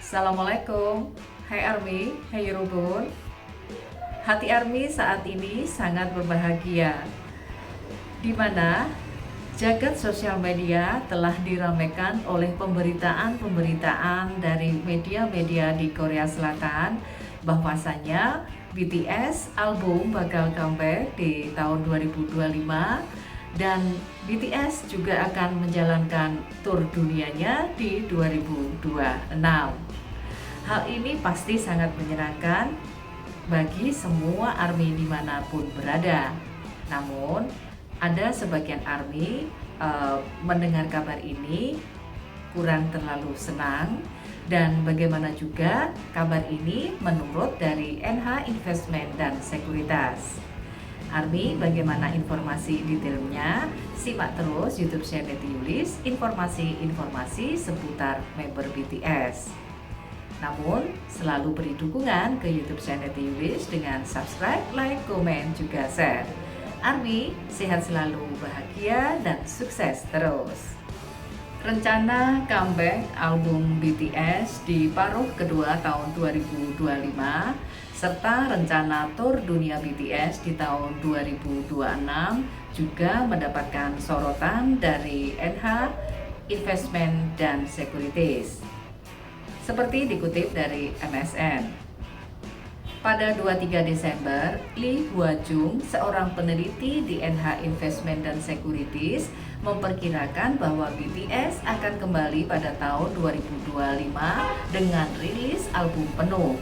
Assalamualaikum. Hai Army, hai Rubun. Hati Army saat ini sangat berbahagia, di mana jagat sosial media telah diramaikan oleh pemberitaan-pemberitaan dari media-media di Korea Selatan bahwasanya BTS album bakal comeback di tahun 2025 dan BTS juga akan menjalankan tur dunianya di 2026. Hal ini pasti sangat menyenangkan bagi semua ARMY dimanapun berada. Namun, ada sebagian ARMY mendengar kabar ini kurang terlalu senang, dan bagaimana juga kabar ini menurut dari NH Investment dan Sekuritas. ARMY, bagaimana informasi detailnya? Simak terus YouTube channel Yulis, informasi-informasi seputar member BTS. Namun, selalu beri dukungan ke YouTube channel Yulis dengan subscribe, like, komen, juga share. ARMY, sehat selalu, bahagia, dan sukses terus. Rencana comeback album BTS di paruh kedua tahun 2025 serta rencana tur dunia BTS di tahun 2026 juga mendapatkan sorotan dari NH Investment dan Securities. Seperti dikutip dari MSN, pada 23 Desember, Lee Hwa-jung, seorang peneliti di NH Investment dan Securities, memperkirakan bahwa BTS akan kembali pada tahun 2025 dengan rilis album penuh,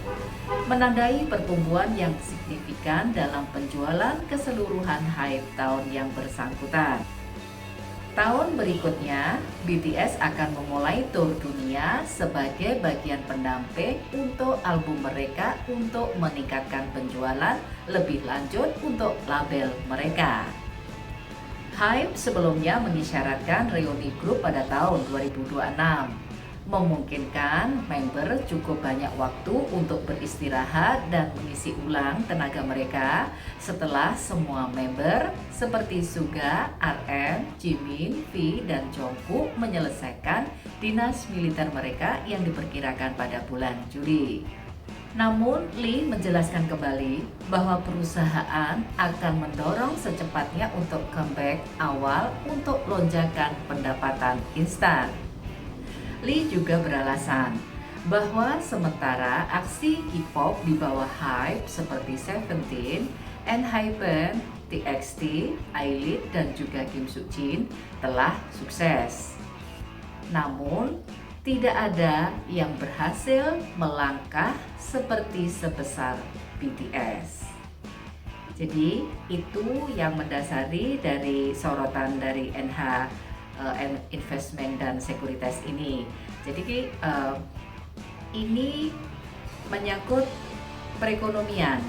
menandai pertumbuhan yang signifikan dalam penjualan keseluruhan HYBE tahun yang bersangkutan. Tahun berikutnya, BTS akan memulai tur dunia sebagai bagian pendamping untuk album mereka untuk meningkatkan penjualan lebih lanjut untuk label mereka. HYBE sebelumnya mengisyaratkan reuni grup pada tahun 2026, memungkinkan member cukup banyak waktu untuk beristirahat dan mengisi ulang tenaga mereka setelah semua member seperti Suga, RM, Jimin, V, dan Jungkook menyelesaikan dinas militer mereka yang diperkirakan pada bulan Juli. Namun, Lee menjelaskan kembali bahwa perusahaan akan mendorong secepatnya untuk comeback awal untuk lonjakan pendapatan instan. Lee juga beralasan bahwa sementara aksi K-pop di bawah HYBE seperti Seventeen, ENHYPEN, TXT, I-LIT, dan juga Kim Soo-jin telah sukses. Namun, tidak ada yang berhasil melangkah seperti sebesar BTS. Jadi, itu yang mendasari dari sorotan dari NH Investment dan Sekuritas ini. Jadi ini menyangkut perekonomian.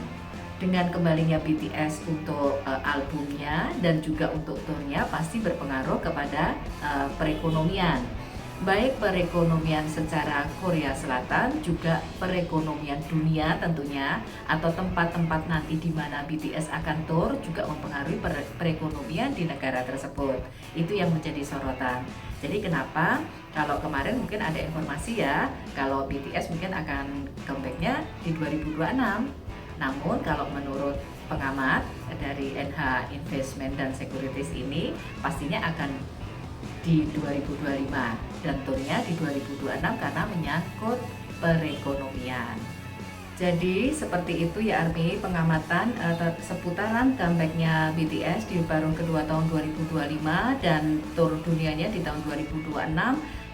Dengan kembalinya BTS untuk albumnya dan juga untuk turnya pasti berpengaruh kepada perekonomian. Baik perekonomian secara Korea Selatan, juga perekonomian dunia tentunya, atau tempat-tempat nanti di mana BTS akan tur juga mempengaruhi perekonomian di negara tersebut. Itu yang menjadi sorotan. Jadi kenapa kalau kemarin mungkin ada informasi ya, kalau BTS mungkin akan comebacknya di 2026. Namun kalau menurut pengamat dari NH Investment dan Securities ini pastinya akan di 2025 dan turnya di 2026 karena menyangkut perekonomian. Jadi seperti itu ya ARMY, pengamatan seputaran comebacknya BTS di paruh kedua tahun 2025 dan tur dunianya di tahun 2026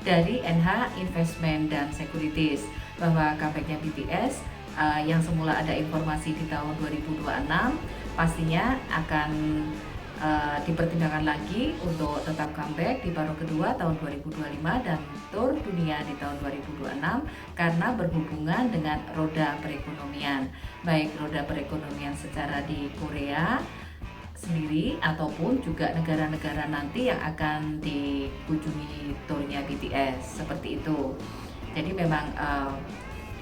dari NH Investment dan Securities, bahwa comebacknya BTS yang semula ada informasi di tahun 2026 pastinya akan dipertimbangkan lagi untuk tetap comeback di paruh kedua tahun 2025 dan tur dunia di tahun 2026 karena berhubungan dengan roda perekonomian, baik roda perekonomian secara di Korea sendiri ataupun juga negara-negara nanti yang akan dikunjungi turnya BTS, seperti itu. Jadi memang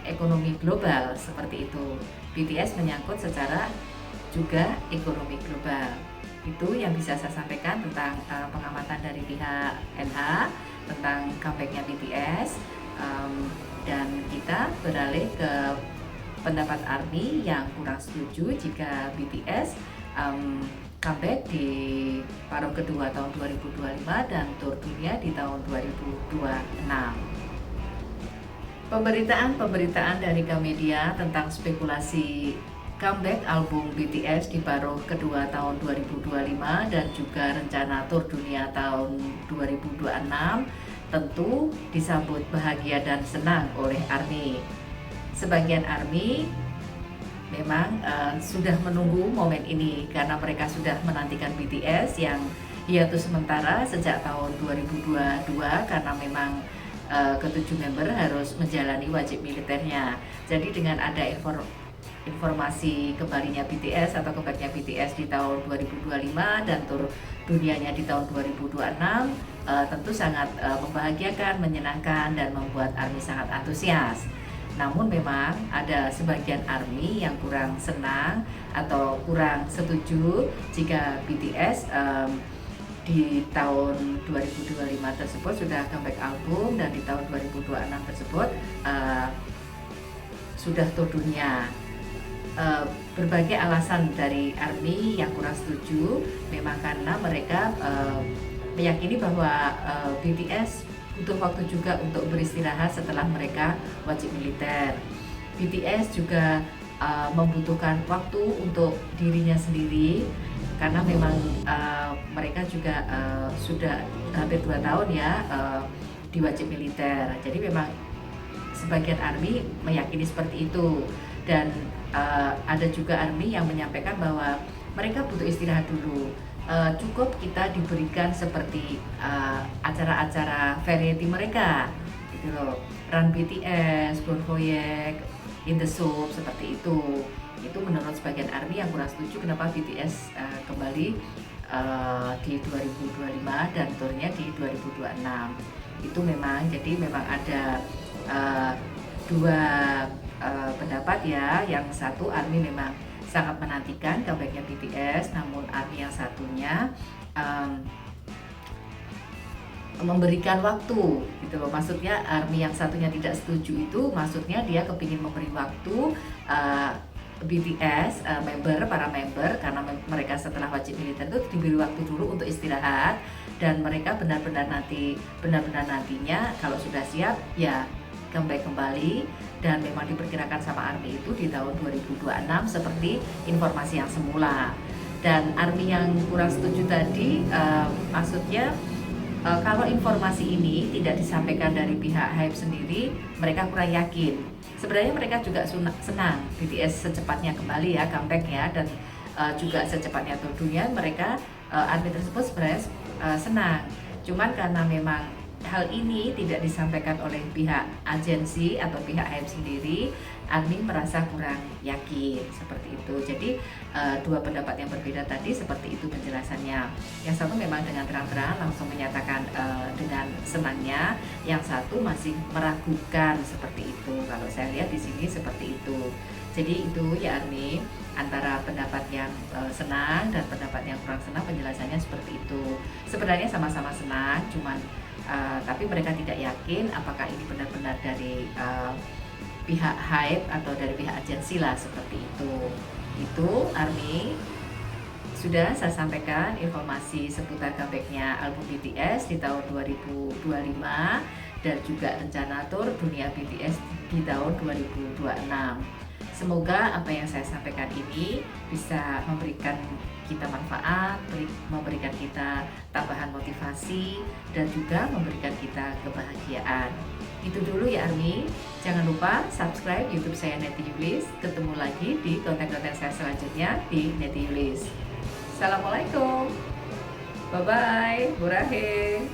ekonomi global seperti itu. BTS menyangkut secara juga ekonomi global. Itu yang bisa saya sampaikan tentang pengamatan dari pihak NH tentang comebacknya BTS. Dan kita beralih ke pendapat ARMY yang kurang setuju jika BTS comeback di paruh kedua tahun 2025 dan tur dunia di tahun 2026. Pemberitaan dari Gramedia tentang spekulasi comeback album BTS di paruh kedua tahun 2025 dan juga rencana tur dunia tahun 2026 tentu disambut bahagia dan senang oleh ARMY. Sebagian ARMY memang sudah menunggu momen ini karena mereka sudah menantikan BTS yang hiatus sementara sejak tahun 2022 karena memang ketujuh member harus menjalani wajib militernya. Jadi dengan ada informasi kembalinya BTS atau comebacknya BTS di tahun 2025 dan tur dunianya di tahun 2026 tentu sangat membahagiakan, menyenangkan dan membuat ARMY sangat antusias. Namun memang ada sebagian ARMY yang kurang senang atau kurang setuju jika BTS di tahun 2025 tersebut sudah comeback album dan di tahun 2026 tersebut sudah tur dunia. Berbagai alasan dari ARMY yang kurang setuju memang karena mereka meyakini bahwa BTS butuh waktu juga untuk beristirahat setelah mereka wajib militer. BTS juga membutuhkan waktu untuk dirinya sendiri karena memang mereka juga sudah hampir 2 tahun ya di wajib militer. Jadi memang sebagian ARMY meyakini seperti itu dan ada juga ARMY yang menyampaikan bahwa mereka butuh istirahat dulu. Cukup kita diberikan seperti acara-acara variety mereka gitu loh, Run BTS, Bon Voyage, In the Soup seperti itu menurut sebagian ARMY yang kurang setuju kenapa BTS kembali di 2025 dan turnya di 2026. Itu memang jadi memang ada dua pendapat ya. Yang satu ARMY memang sangat menantikan comebacknya BTS, namun ARMY yang satunya memberikan waktu gitu loh. Maksudnya ARMY yang satunya tidak setuju itu maksudnya dia kepingin memberi waktu BTS para member karena mereka setelah wajib militer itu diberi waktu dulu untuk istirahat dan mereka benar-benar nantinya kalau sudah siap ya comeback kembali dan memang diperkirakan sama ARMY itu di tahun 2026 seperti informasi yang semula. Dan ARMY yang kurang setuju tadi maksudnya kalau informasi ini tidak disampaikan dari pihak HYBE sendiri, mereka kurang yakin. Sebenarnya mereka juga senang BTS secepatnya kembali ya comeback ya dan juga secepatnya tur dunia. Mereka ARMY tersebut sebenarnya senang. Cuman karena memang hal ini tidak disampaikan oleh pihak agensi atau pihak HYBE sendiri, ARMY merasa kurang yakin seperti itu. Jadi dua pendapat yang berbeda tadi seperti itu penjelasannya. Yang satu memang dengan terang-terang langsung menyatakan dengan senangnya, yang satu masih meragukan seperti itu. Kalau saya lihat di sini seperti itu. Jadi itu ya ARMY, antara pendapat yang senang dan pendapat yang kurang senang penjelasannya seperti itu. Sebenarnya sama-sama senang, cuman tapi mereka tidak yakin apakah ini benar-benar dari pihak HYBE atau dari pihak agensi lah seperti itu. Itu ARMY sudah saya sampaikan informasi seputar comebacknya album BTS di tahun 2025 dan juga rencana tur dunia BTS di tahun 2026. Semoga apa yang saya sampaikan ini bisa memberikan kita manfaat, memberikan kita tambahan motivasi dan juga memberikan kita kebahagiaan. Itu dulu ya ARMY. Jangan lupa subscribe YouTube saya Neti Yulis. Ketemu lagi di konten-konten saya selanjutnya di Neti Yulis. Assalamualaikum. Bye bye. Burahe.